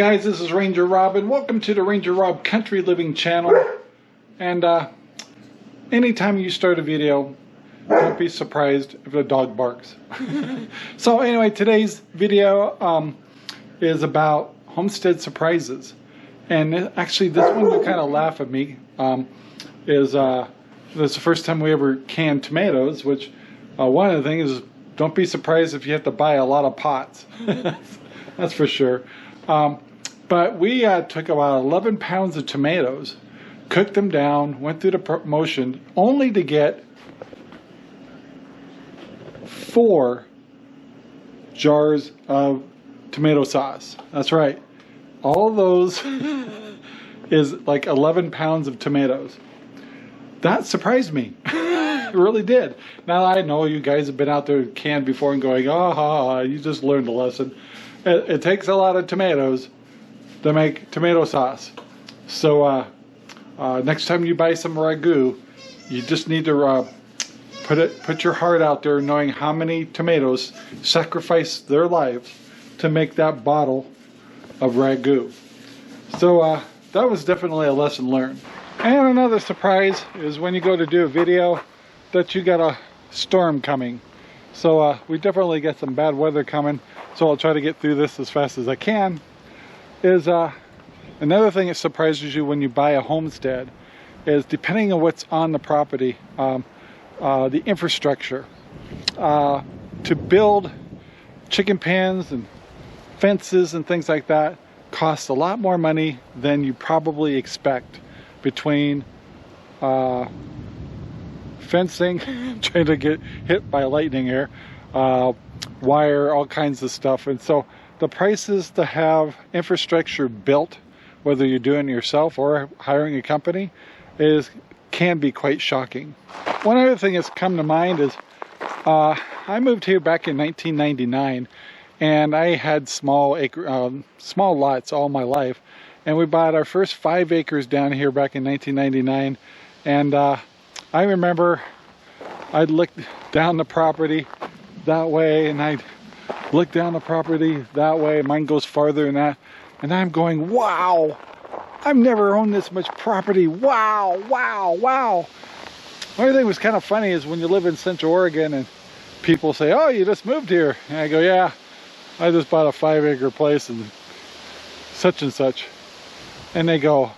guys, this is Ranger Rob and welcome to the Ranger Rob Country Living channel. And anytime you start a video, don't be surprised if a dog barks. So anyway, today's video is about Homestead Surprises. And actually this one, you kind of laugh at me, this is the first time we ever canned tomatoes, which one of the things is don't be surprised if you have to buy a lot of pots. That's for sure. But we took about 11 pounds of tomatoes, cooked them down, went through the motion, only to get 4 jars of tomato sauce. That's right. All of those is like 11 pounds of tomatoes. That surprised me. It really did. Now I know you guys have been out there canned before and going, oh, you just learned a lesson. It takes a lot of tomatoes to make tomato sauce. So next time you buy some ragu, you just need to put your heart out there, knowing how many tomatoes sacrificed their lives to make that bottle of ragu. So that was definitely a lesson learned. And another surprise is when you go to do a video that you got a storm coming. So we definitely get some bad weather coming. So I'll try to get through this as fast as I can. Is another thing that surprises you when you buy a homestead is, depending on what's on the property, the infrastructure. To build chicken pens and fences and things like that costs a lot more money than you probably expect, between fencing, trying to get hit by lightning here, wire, all kinds of stuff. And so the prices to have infrastructure built, whether you're doing it yourself or hiring a company, can be quite shocking. One other thing that's come to mind is I moved here back in 1999, and I had small lots all my life, and we bought our first 5 acres down here back in 1999. And I remember I'd look down the property that way, and I'd look down the property that way. Mine goes farther than that, and I'm going, wow, I've never owned this much property. Wow, wow, wow. One thing that was kind of funny is when you live in Central Oregon and people say, oh, you just moved here. And I go, yeah, I just bought a 5-acre place and such and such. And they go,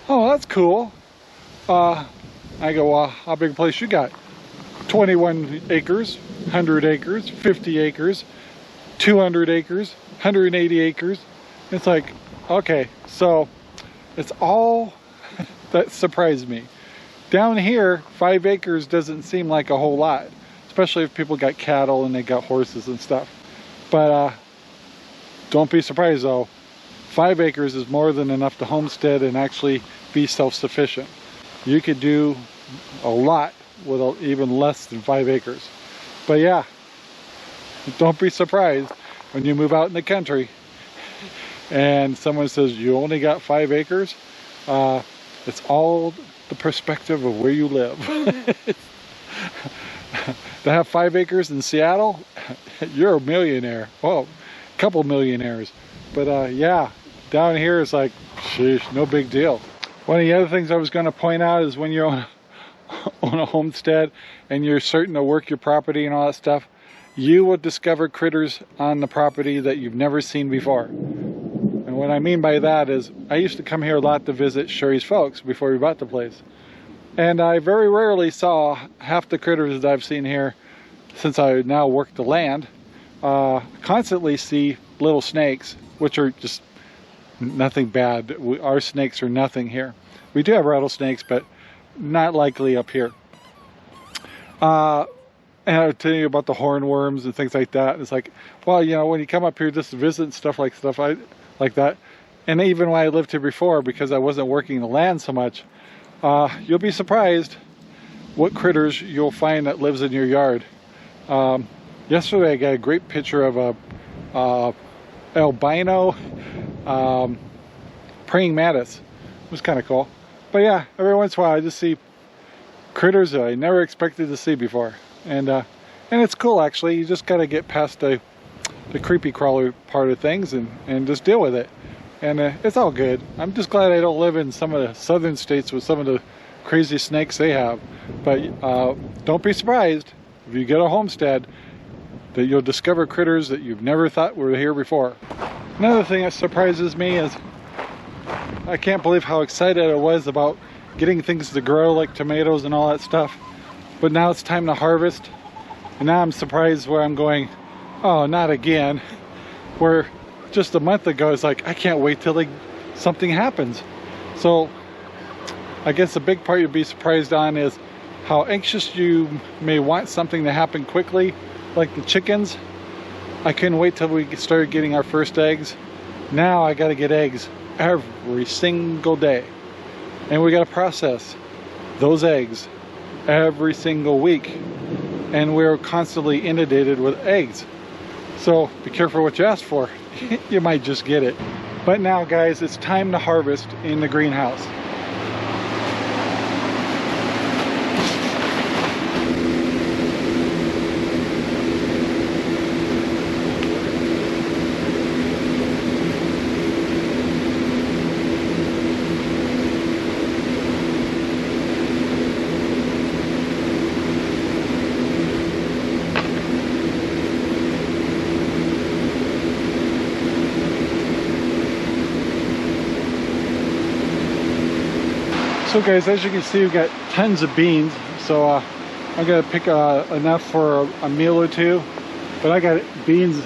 oh, that's cool. I go, well, how big a place you got? 21 acres, 100 acres, 50 acres, 200 acres, 180 acres. It's like, okay, so it's all that surprised me. Down here, 5 acres doesn't seem like a whole lot, especially if people got cattle and they got horses and stuff. But don't be surprised though, 5 acres is more than enough to homestead and actually be self-sufficient. You could do a lot with even less than 5 acres. But yeah, don't be surprised when you move out in the country and someone says you only got 5 acres. It's all the perspective of where you live. To have 5 acres in Seattle, you're a millionaire. Well, a couple millionaires. But yeah, down here it's like, sheesh, no big deal. One of the other things I was going to point out is when you're on a homestead and you're certain to work your property and all that stuff, you will discover critters on the property that you've never seen before. And what I mean by that is, I used to come here a lot to visit Sherry's folks before we bought the place. And I very rarely saw half the critters that I've seen here since I now work the land. Constantly see little snakes, which are just nothing bad. Our snakes are nothing here. We do have rattlesnakes, but not likely up here. And I'll tell you about the hornworms and things like that. It's like, well, you know, when you come up here just to visit and stuff like that, and even when I lived here before, because I wasn't working the land so much, you'll be surprised what critters you'll find that lives in your yard. Yesterday I got a great picture of a albino praying mantis. It was kind of cool. But yeah, every once in a while I just see critters that I never expected to see before. And it's cool, actually. You just got to get past the creepy crawler part of things and just deal with it. and it's all good. I'm just glad I don't live in some of the southern states with some of the crazy snakes they have. But don't be surprised if you get a homestead that you'll discover critters that you've never thought were here before. Another thing that surprises me is I can't believe how excited I was about getting things to grow like tomatoes and all that stuff. But now it's time to harvest, and now I'm surprised where I'm going, oh, not again. Where just a month ago it's like, I can't wait till something happens. So I guess the big part you'd be surprised on is how anxious you may want something to happen quickly, like the chickens. I couldn't wait till we started getting our first eggs. Now I gotta get eggs every single day. And we gotta process those eggs every single week. And we're constantly inundated with eggs. So be careful what you ask for. You might just get it. But now guys, it's time to harvest in the greenhouse. So guys, as you can see, we've got tons of beans. So I'm gonna pick enough for a meal or two, but I got beans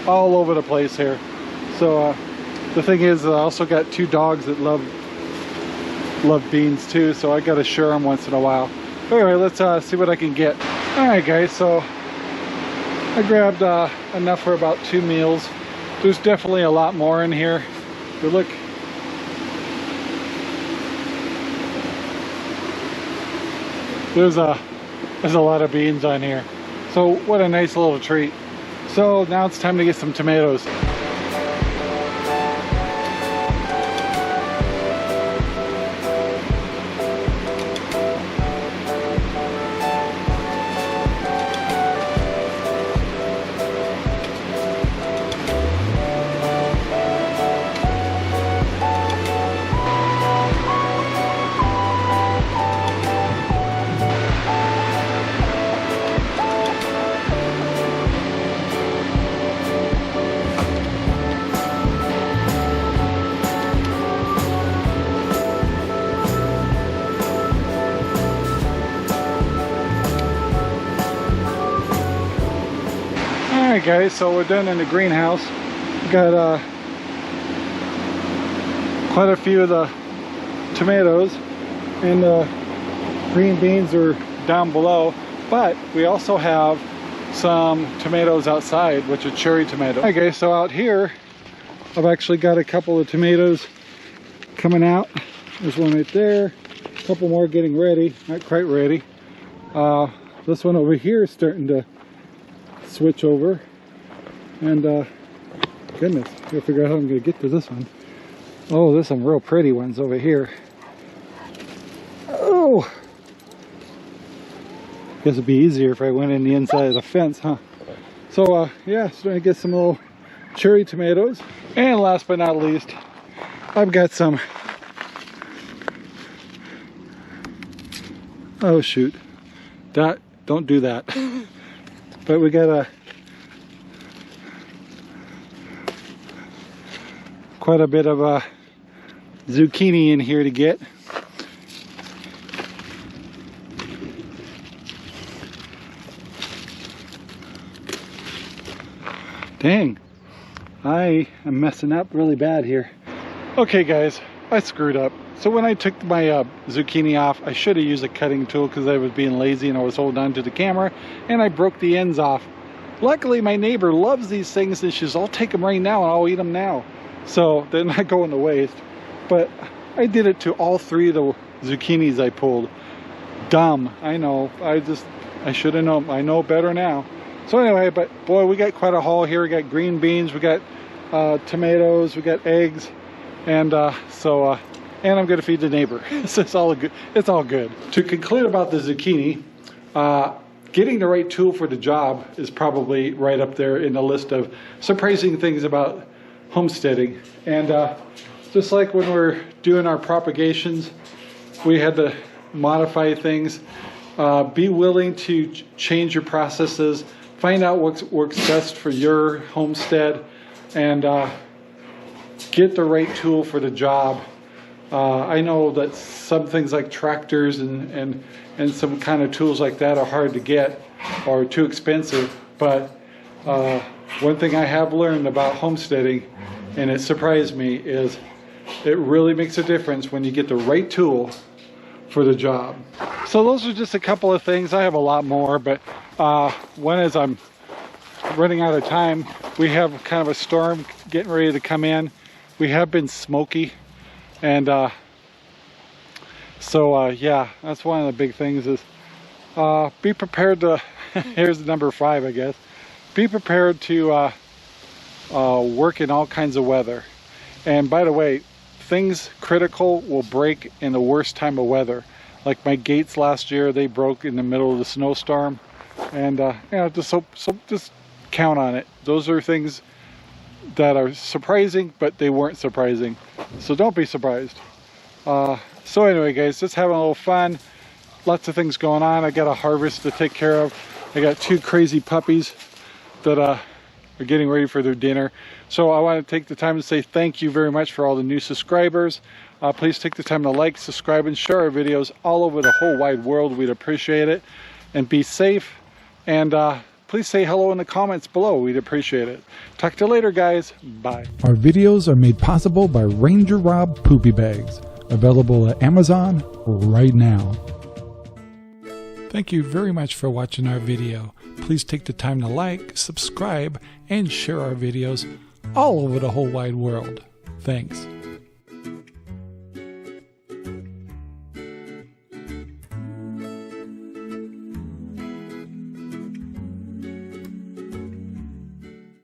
all over the place here. So the thing is, I also got 2 dogs that love beans too, so I gotta share them once in a while. But anyway, let's see what I can get. All right guys, so I grabbed enough for about 2 meals. There's definitely a lot more in here, but look. There's a lot of beans on here. So what a nice little treat. So now it's time to get some tomatoes. Alright guys, so we're done in the greenhouse. We got quite a few of the tomatoes, and the green beans are down below, but we also have some tomatoes outside, which are cherry tomatoes. Alright guys, so out here I've actually got a couple of tomatoes coming out. There's one right there, a couple more getting ready, not quite ready. This one over here is starting to switch over, and goodness, I gotta figure out how I'm gonna get to this one. Oh, there's some real pretty ones over here. Oh, guess it'd be easier if I went in the inside of the fence, huh? So yeah, starting to get some little cherry tomatoes, and last but not least, I've got some, oh shoot, don't do that. But we got quite a bit of zucchini in here to get. Dang, I am messing up really bad here. Okay guys, I screwed up. So when I took my zucchini off, I should have used a cutting tool because I was being lazy and I was holding on to the camera, and I broke the ends off. Luckily my neighbor loves these things and she says, I'll take them right now and I'll eat them now. So they're not going to waste. But I did it to all 3 of the zucchinis I pulled. Dumb, I know. I should have known. I know better now. So anyway, but boy, we got quite a haul here. We got green beans, we got tomatoes, we got eggs, and and I'm going to feed the neighbor. So it's all good. It's all good. To conclude about the zucchini, getting the right tool for the job is probably right up there in the list of surprising things about homesteading. And just like when we're doing our propagations, we had to modify things. Be willing to change your processes, find out what works best for your homestead, and get the right tool for the job. I know that some things like tractors and some kind of tools like that are hard to get or too expensive, but one thing I have learned about homesteading, and it surprised me, is it really makes a difference when you get the right tool for the job. So those are just a couple of things. I have a lot more, but one is I'm running out of time. We have kind of a storm getting ready to come in. We have been smoky, and yeah, that's one of the big things is be prepared to here's number 5, I guess. Be prepared to work in all kinds of weather. And by the way, things critical will break in the worst time of weather. Like my gates last year, they broke in the middle of the snowstorm, and you know, just count on it. Those are things that are surprising, but they weren't surprising, so don't be surprised. So anyway, guys, just having a little fun. Lots of things going on. I got a harvest to take care of. I got 2 crazy puppies that are getting ready for their dinner. So I want to take the time to say thank you very much for all the new subscribers. Please take the time to like, subscribe, and share our videos all over the whole wide world. We'd appreciate it. And be safe. And please say hello in the comments below. We'd appreciate it. Talk to you later, guys. Bye. Our videos are made possible by RangerRob Poopy Bags, available at Amazon right now. Thank you very much for watching our video. Please take the time to like, subscribe, and share our videos all over the whole wide world. Thanks.